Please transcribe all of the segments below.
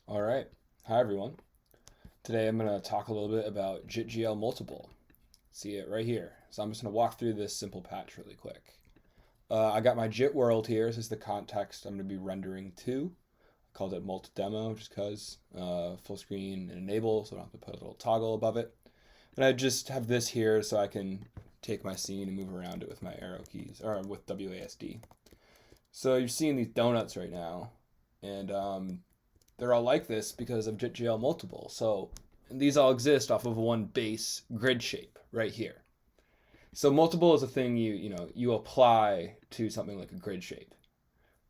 All right. Hi, everyone. Today I'm going to talk a little bit about jit.gl.multiple. See it right here. So I'm just going to walk through this simple patch really quick. I got my jit world here. This is the context I'm going to be rendering to. I called it multi-demo just because full screen and enable, so I don't have to put a little toggle above it. And I just have this here so I can take my scene and move around it with my arrow keys, or with WASD. So you're seeing these donuts right now, and they're all like this because of jit.gl.multiple. So these all exist off of one base grid shape right here. So multiple is a thing you apply to something like a grid shape.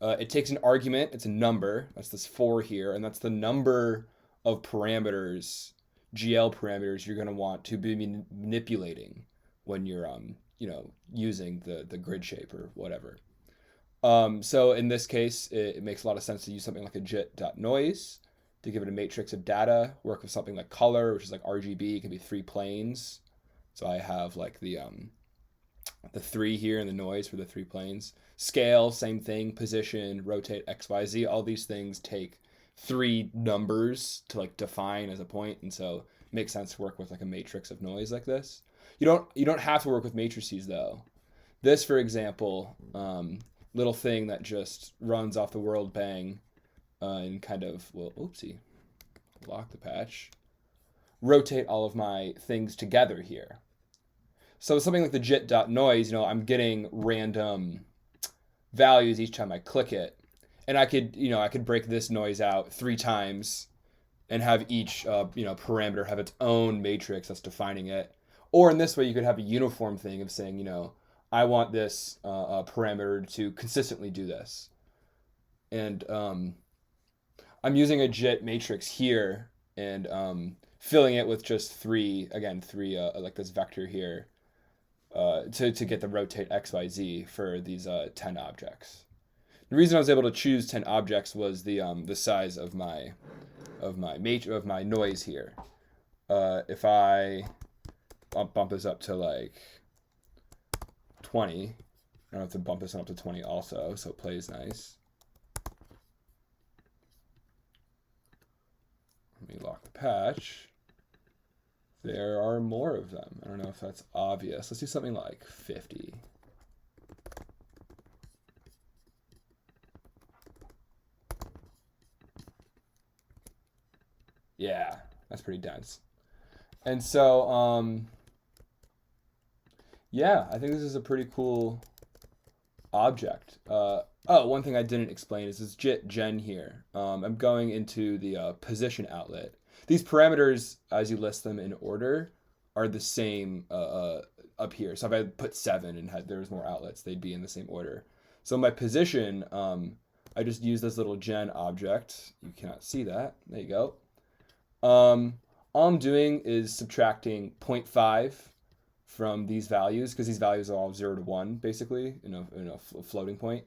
It takes an argument. It's a number. That's this 4 here, and that's the number of parameters, GL parameters you're going to want to be manipulating when you're using the grid shape or whatever. So in this case, it makes a lot of sense to use something like a jit.noise to give it a matrix of data, work with something like color, which is like RGB. It can be 3 planes. So I have like the 3 here and the noise for the 3 planes. Scale, same thing. Position, rotate, X, Y, Z. All these things take 3 numbers to like define as a point, and so it makes sense to work with like a matrix of noise like this. You don't have to work with matrices though. This, for example, little thing that just runs off the world bang and kind of, well, oopsie, lock the patch, rotate all of my things together here. So something like the jit.noise, I'm getting random values each time I click it. And I could break this noise out 3 times and have each, parameter have its own matrix that's defining it. Or in this way, you could have a uniform thing of saying, I want this parameter to consistently do this. And I'm using a JIT matrix here and filling it with just 3 like this vector here to get the rotate XYZ for these 10 objects. The reason I was able to choose 10 objects was the size of my noise here. If I bump this up to like 20. I don't have to bump this up to 20 also, so it plays nice. Let me lock the patch. There are more of them. I don't know if that's obvious. Let's do something like 50. Yeah, that's pretty dense. And so, yeah, I think this is a pretty cool object. One thing I didn't explain is this jit gen here. I'm going into the position outlet. These parameters, as you list them in order, are the same up here. So if I put 7 and there was more outlets, they'd be in the same order. So my position, I just use this little gen object. You cannot see that. There you go. All I'm doing is subtracting 0.5 from these values, because these values are all 0 to 1 basically in a floating point,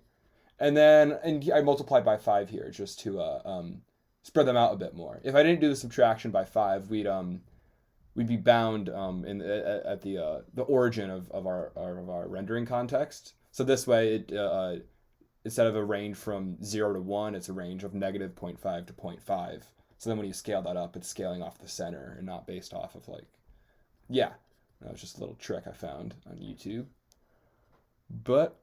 and then I multiply by 5 here just to spread them out a bit more. If I didn't do the subtraction by 5, we'd be bound at the origin of our rendering context. So this way, it instead of a range from 0 to 1, it's a range of negative 0.5 to 0.5. So then when you scale that up, it's scaling off the center and not based off of yeah. That was just a little trick I found on YouTube. But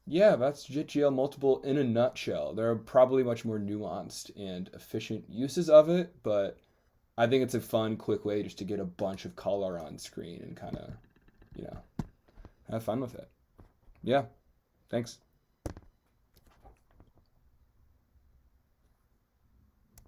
yeah, that's jit.gl.multiple in a nutshell. There are probably much more nuanced and efficient uses of it, but I think it's a fun, quick way just to get a bunch of color on screen and kind of, have fun with it. Yeah, thanks.